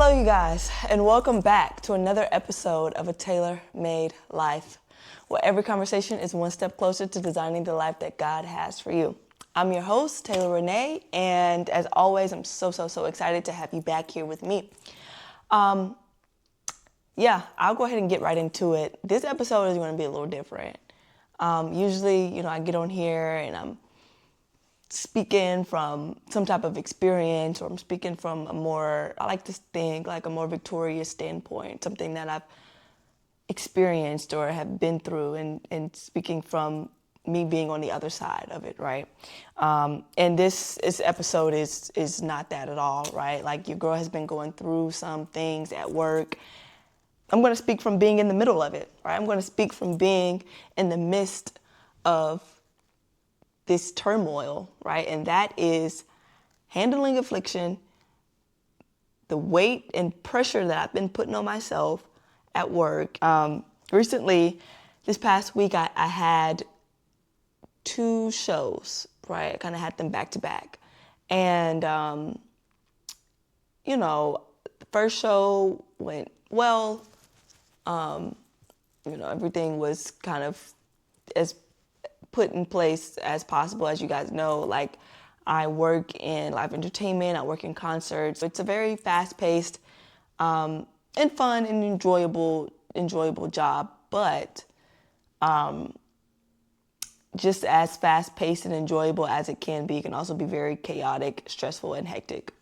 Hello, you guys, and welcome back to another episode of A Tailor Made Life, where every conversation is one step closer to designing the life that God has for you. I'm your host, Taylor Renee, and as always, I'm so excited to have you back here with me. I'll go ahead and get right into it. This episode is going to be a little different. Usually, I get on here and I'm speaking from some type of experience, or I'm speaking from I like to think like a more victorious standpoint, something that I've experienced or have been through, and speaking from me being on the other side of it, right? And this episode is not that at all, right? Like, your girl has been going through some things at work. I'm going to speak from being in the middle of it, right? I'm going to speak from being in the midst of this turmoil, right? And that is handling affliction, the weight and pressure that I've been putting on myself at work. Recently, this past week, I had two shows, right? I kind of had them back to back. And, the first show went well. Everything was kind of as put in place as possible. As you guys know, like, I work in live entertainment, I work in concerts. It's a very fast-paced and fun and enjoyable job, but just as fast-paced and enjoyable as it can be, it can also be very chaotic, stressful, and hectic.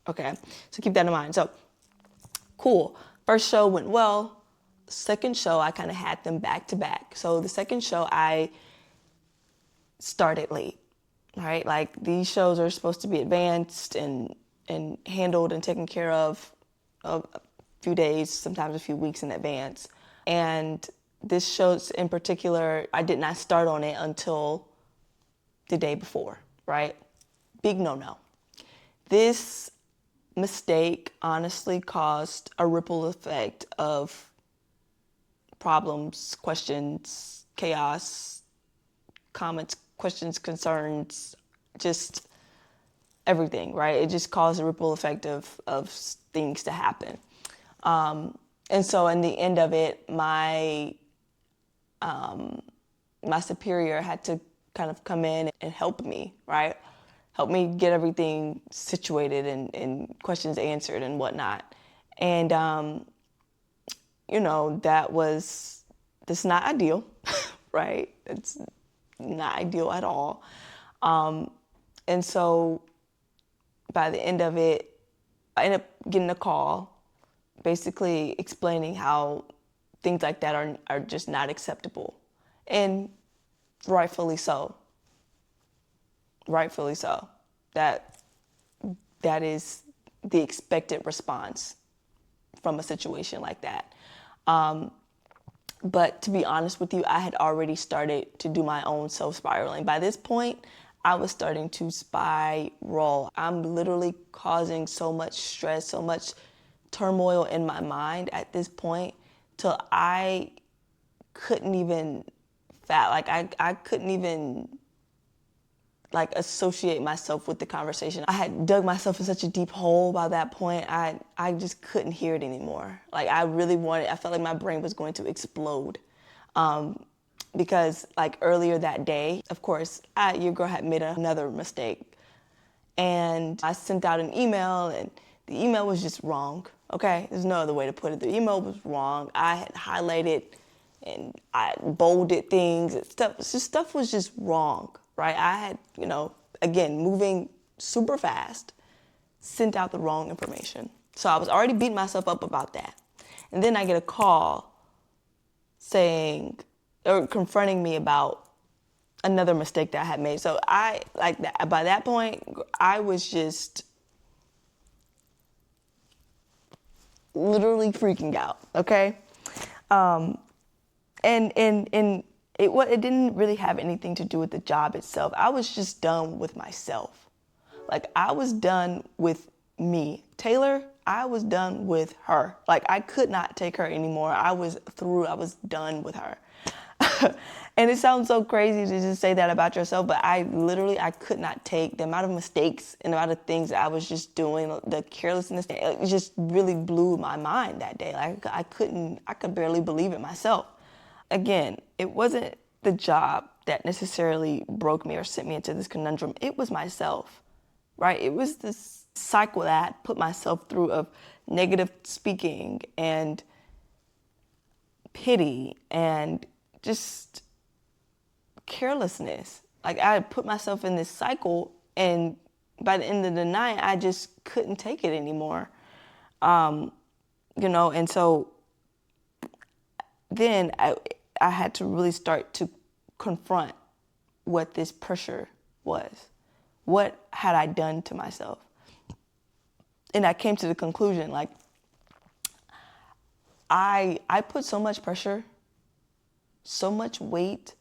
Okay, so keep that in mind. So, cool. First show went well. Second show, I kind of had them back to back. So the second show, I started late, right? Like, these shows are supposed to be advanced and handled and taken care of a few days, sometimes a few weeks in advance. And this show in particular, I did not start on it until the day before, right? Big no-no. This mistake honestly caused a ripple effect of problems, questions, chaos, comments, questions, concerns, just everything, right? It just caused a ripple effect of things to happen. And so in the end of it, my superior had to kind of come in and help me, right? Help me get everything situated and questions answered and whatnot. And, that's not ideal, right? It's not ideal at all. And so by the end of it, I ended up getting a call basically explaining how things like that are just not acceptable. And rightfully so. Rightfully so. That is the expected response from a situation like that. But to be honest with you, I had already started to do my own self-spiraling. By this point, I was starting to spiral. I'm literally causing so much stress, so much turmoil in my mind at this point, till I couldn't even I couldn't even associate myself with the conversation. I had dug myself in such a deep hole by that point. I just couldn't hear it anymore. I felt like my brain was going to explode. Because earlier that day, of course, your girl had made another mistake. And I sent out an email, and the email was just wrong, okay? There's no other way to put it. The email was wrong. I had highlighted and I bolded things. Stuff was just wrong, right? I had, again, moving super fast, sent out the wrong information. So I was already beating myself up about that. And then I get a call confronting me about another mistake that I had made. So by that point, I was just literally freaking out, okay? And it didn't really have anything to do with the job itself. I was just done with myself. I was done with me. Taylor, I was done with her. I could not take her anymore. I was through. I was done with her. And it sounds so crazy to just say that about yourself, but I could not take the amount of mistakes and the amount of things that I was just doing, the carelessness. It just really blew my mind that day. Like I could barely believe it myself. Again, it wasn't the job that necessarily broke me or sent me into this conundrum. It was myself, right? It was this cycle that I had put myself through of negative speaking and pity and just carelessness. Like I had put myself in this cycle, and by the end of the night, I just couldn't take it anymore. And so then I had to really start to confront what this pressure was. What had I done to myself? And I came to the conclusion, like, I put so much pressure, so much weight,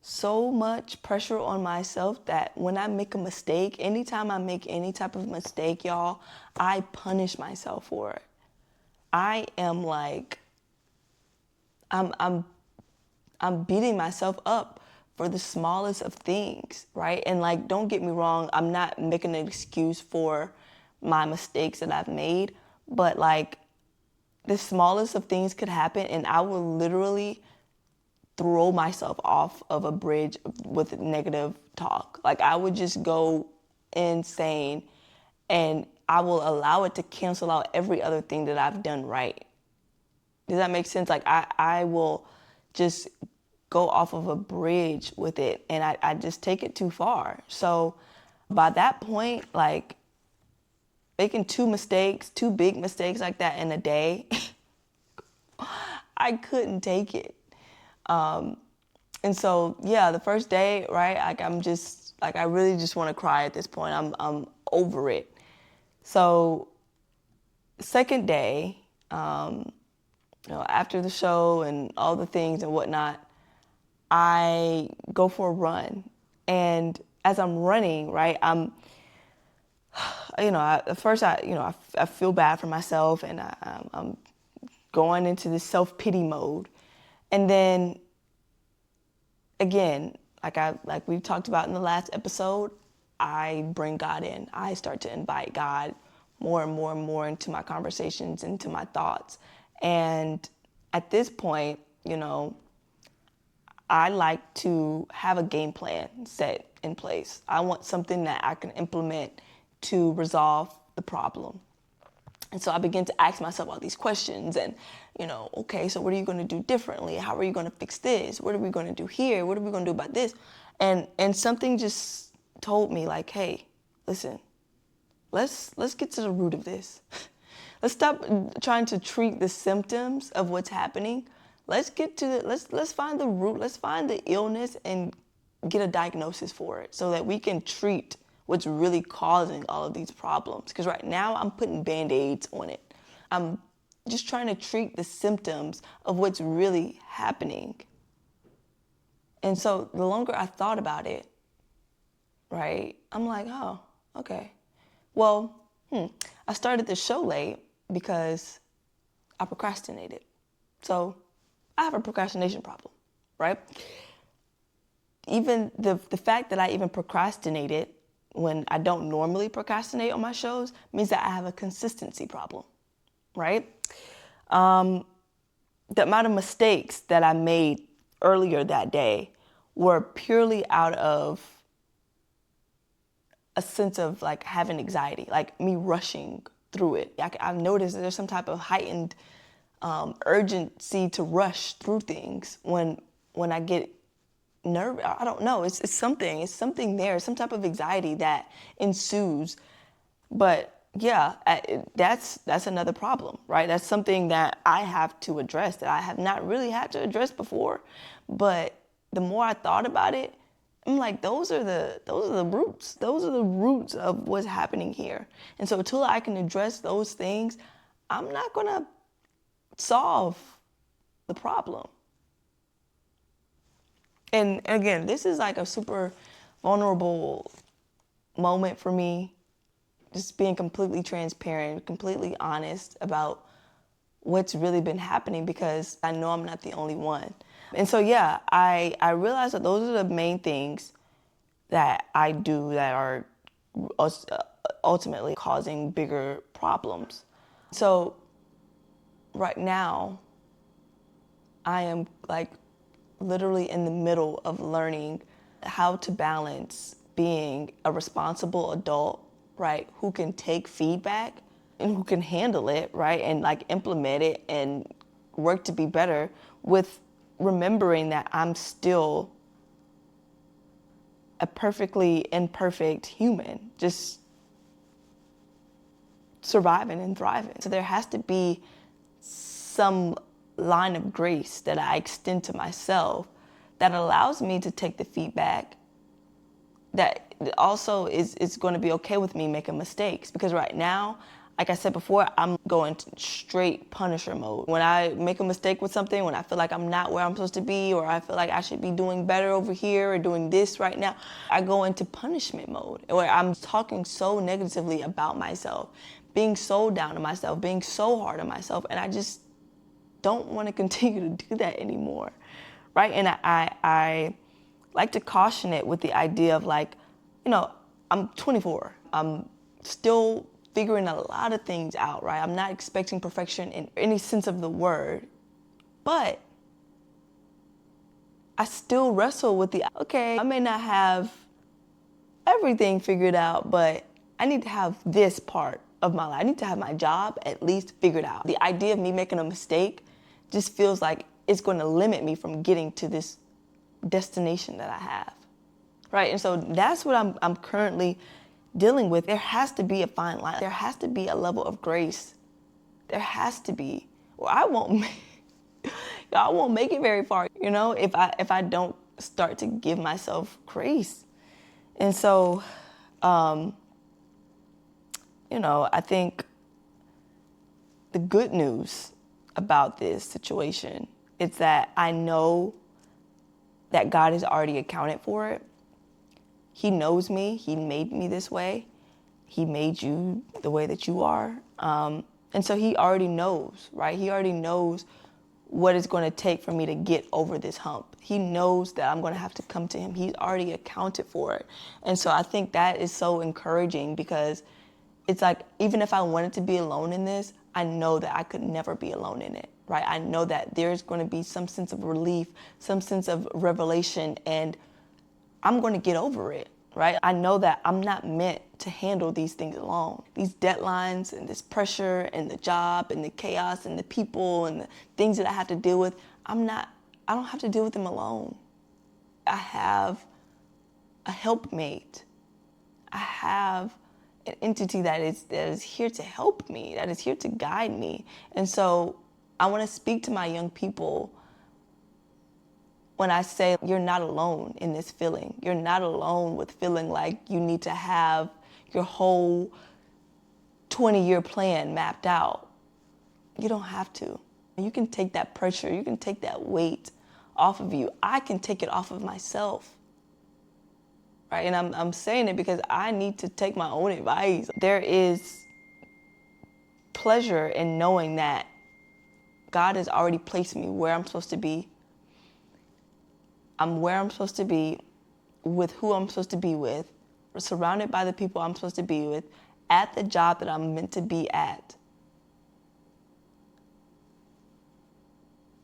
so much pressure on myself that when I make a mistake, anytime I make any type of mistake, y'all, I punish myself for it. I am like, I'm beating myself up for the smallest of things, right? And like, don't get me wrong, I'm not making an excuse for my mistakes that I've made, but like the smallest of things could happen and I will literally throw myself off of a bridge with negative talk. Like I would just go insane and I will allow it to cancel out every other thing that I've done right. Does that make sense? Like I will just go off of a bridge with it and I just take it too far. So by that point, like making two big mistakes like that in a day, I couldn't take it. And so, yeah, the first day, right, like I really just want to cry at this point. I'm over it. So second day, after the show and all the things and whatnot, I go for a run. And as I'm running, right, at first I feel bad for myself and I'm going into this self-pity mode. And then again, like we talked about in the last episode, I bring God in. I start to invite God more and more and more into my conversations, into my thoughts. And at this point, I like to have a game plan set in place. I want something that I can implement to resolve the problem. And so I begin to ask myself all these questions and, okay, so what are you going to do differently? How are you going to fix this? What are we going to do here? What are we going to do about this? And something just told me like, hey, listen, let's get to the root of this. Let's stop trying to treat the symptoms of what's happening. Let's get to let's find the root. Let's find the illness and get a diagnosis for it so that we can treat what's really causing all of these problems. Because right now I'm putting Band-Aids on it. I'm just trying to treat the symptoms of what's really happening. And so the longer I thought about it, right, I'm like, oh, okay. Well, I started the show late because I procrastinated. So I have a procrastination problem, right? Even the fact that I even procrastinated when I don't normally procrastinate on my shows means that I have a consistency problem, right? The amount of mistakes that I made earlier that day were purely out of a sense of like having anxiety, like me rushing through it. I've noticed that there's some type of heightened urgency to rush through things when I get nervous. I don't know. It's something there, some type of anxiety that ensues. But yeah, that's another problem, right? That's something that I have to address that I have not really had to address before. But the more I thought about it, I'm like, those are the roots. Those are the roots of what's happening here. And so until I can address those things, I'm not gonna solve the problem. And again, this is like a super vulnerable moment for me, just being completely transparent, completely honest about what's really been happening, because I know I'm not the only one. And so, yeah, I realized that those are the main things that I do that are ultimately causing bigger problems. So right now, I am like literally in the middle of learning how to balance being a responsible adult, right, who can take feedback and who can handle it, right, and like implement it and work to be better, with remembering that I'm still a perfectly imperfect human, just surviving and thriving. So there has to be some line of grace that I extend to myself that allows me to take the feedback, that also is going to be okay with me making mistakes. Because right now, like I said before, I'm going to straight punisher mode. When I make a mistake with something, when I feel like I'm not where I'm supposed to be, or I feel like I should be doing better over here or doing this right now, I go into punishment mode where I'm talking so negatively about myself, being so down on myself, being so hard on myself, and I just don't want to continue to do that anymore, right? And I like to caution it with the idea of like, I'm 24. I'm still figuring a lot of things out, right? I'm not expecting perfection in any sense of the word, but I still wrestle with okay, I may not have everything figured out, but I need to have this part of my life. I need to have my job at least figured out. The idea of me making a mistake just feels like it's going to limit me from getting to this destination that I have, right? And so that's what I'm currently dealing with. There has to be a fine line. There has to be a level of grace. There has to be, or I won't make it very far, if I don't start to give myself grace. And so, I think the good news about this situation is that I know that God has already accounted for it. He knows me. He made me this way. He made you the way that you are. And so he already knows, right? He already knows what it's going to take for me to get over this hump. He knows that I'm going to have to come to him. He's already accounted for it. And so I think that is so encouraging, because it's like, even if I wanted to be alone in this, I know that I could never be alone in it, right? I know that there's going to be some sense of relief, some sense of revelation, and I'm going to get over it, right? I know that I'm not meant to handle these things alone. These deadlines and this pressure and the job and the chaos and the people and the things that I have to deal with, I don't have to deal with them alone. I have a helpmate. I have an entity that is here to help me, that is here to guide me. And so I want to speak to my young people when I say you're not alone in this feeling. You're not alone with feeling like you need to have your whole 20-year plan mapped out. You don't have to. You can take that pressure, you can take that weight off of you. I can take it off of myself. Right? And I'm saying it because I need to take my own advice. There is pleasure in knowing that God has already placed me where I'm supposed to be. I'm where I'm supposed to be, with who I'm supposed to be with, surrounded by the people I'm supposed to be with, at the job that I'm meant to be at.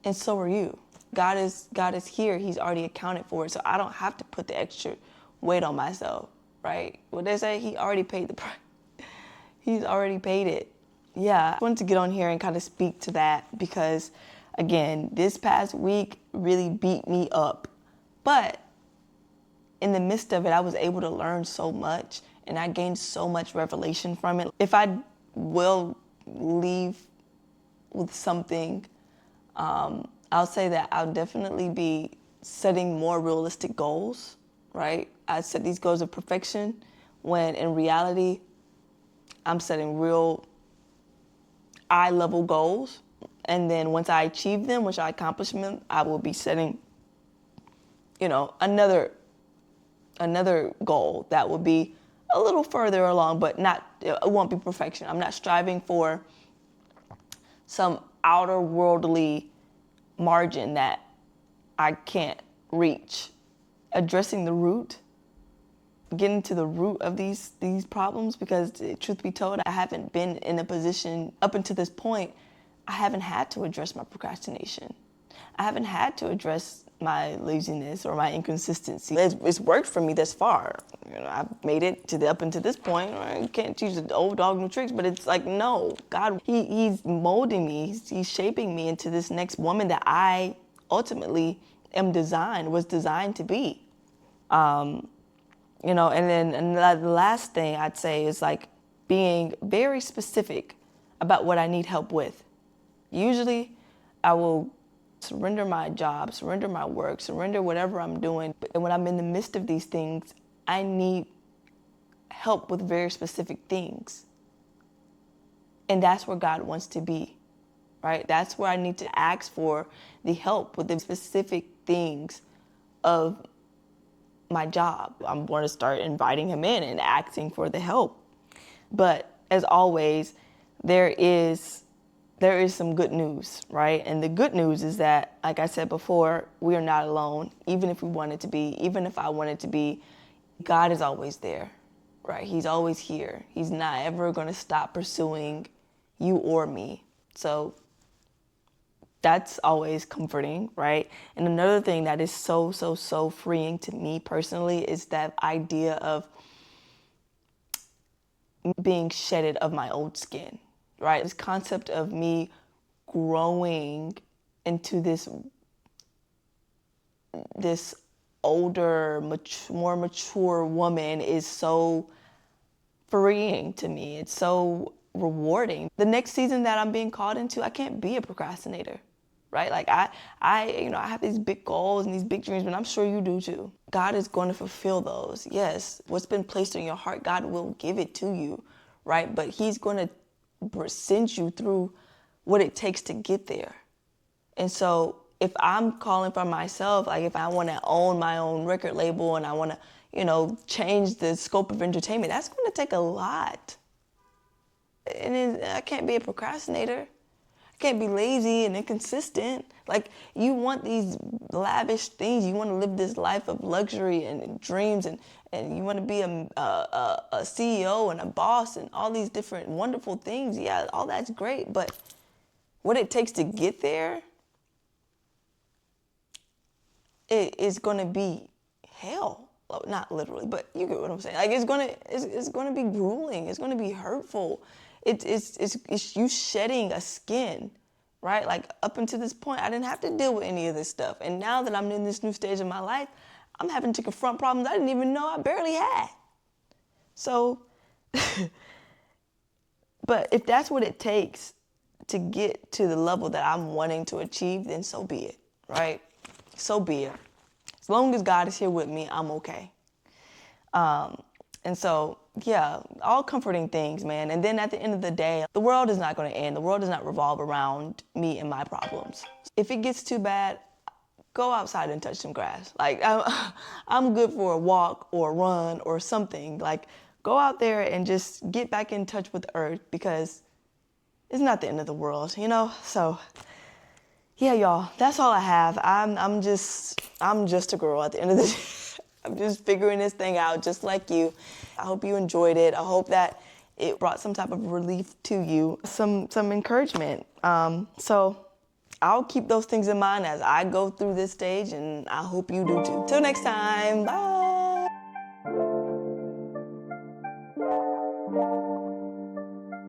And so are you. God is here. He's already accounted for it. So I don't have to put the extra weight on myself, right? What they say, he already paid the price. He's already paid it. Yeah, I wanted to get on here and kind of speak to that because, again, this past week really beat me up. But in the midst of it, I was able to learn so much, and I gained so much revelation from it. If I will leave with something, I'll say that I'll definitely be setting more realistic goals, right? I set these goals of perfection when in reality, I'm setting real eye-level goals. And then once I achieve them, once I accomplish them, I will be setting, another goal that will be a little further along, but it won't be perfection. I'm not striving for some outer worldly margin that I can't reach. Addressing the root, getting to the root of these problems, because truth be told, I haven't been in a position up until this point. I haven't had to address my procrastination. I haven't had to address my laziness or my inconsistency. It's worked for me thus far. I've made it to up until this point. I can't teach the old dog new tricks, but it's like, no, God, He's molding me. He's shaping me into this next woman that I ultimately was designed to be. And then the last thing I'd say is like being very specific about what I need help with. Usually I will surrender my job, surrender my work, surrender whatever I'm doing. And when I'm in the midst of these things, I need help with very specific things. And that's where God wants to be, right? That's where I need to ask for the help with the specific things of my job. I'm going to start inviting Him in and asking for the help. But as always, there is some good news, right? And the good news is that, like I said before, we are not alone. Even if we wanted to be, even if I wanted to be, God is always there, right? He's always here. He's not ever going to stop pursuing you or me. So that's always comforting, right? And another thing that is so freeing to me personally is that idea of being shedded of my old skin, right? This concept of me growing into this older, more mature woman is so freeing to me. It's so rewarding. The next season that I'm being called into, I can't be a procrastinator, right? Like I have these big goals and these big dreams, but I'm sure you do too. God is going to fulfill those. Yes, what's been placed in your heart, God will give it to you, right? But He's going to send you through what it takes to get there. And so if I'm calling for myself, like if I want to own my own record label and I want to, change the scope of entertainment, that's going to take a lot. And I can't be a procrastinator. I can't be lazy and inconsistent. Like, you want these lavish things. You want to live this life of luxury and dreams, and you want to be a CEO and a boss and all these different wonderful things. Yeah, all that's great. But what it takes to get there, it is going to be hell. Well, not literally, but you get what I'm saying. Like, it's going to be grueling. It's going to be hurtful. It's you shedding a skin, right? Like, up until this point, I didn't have to deal with any of this stuff. And now that I'm in this new stage of my life, I'm having to confront problems I didn't even know I barely had. So, but if that's what it takes to get to the level that I'm wanting to achieve, then so be it, right? So be it. As long as God is here with me, I'm okay. And so, yeah, all comforting things, man. And then at the end of the day, the world is not going to end. The world does not revolve around me and my problems. If it gets too bad, go outside and touch some grass. Like, I'm good for a walk or a run or something. Like, go out there and just get back in touch with the earth, because it's not the end of the world, So, yeah, y'all, that's all I have. I'm just a girl at the end of the day. I'm just figuring this thing out just like you. I hope you enjoyed it. I hope that it brought some type of relief to you, some encouragement. So I'll keep those things in mind as I go through this stage, and I hope you do too. Till next time, bye.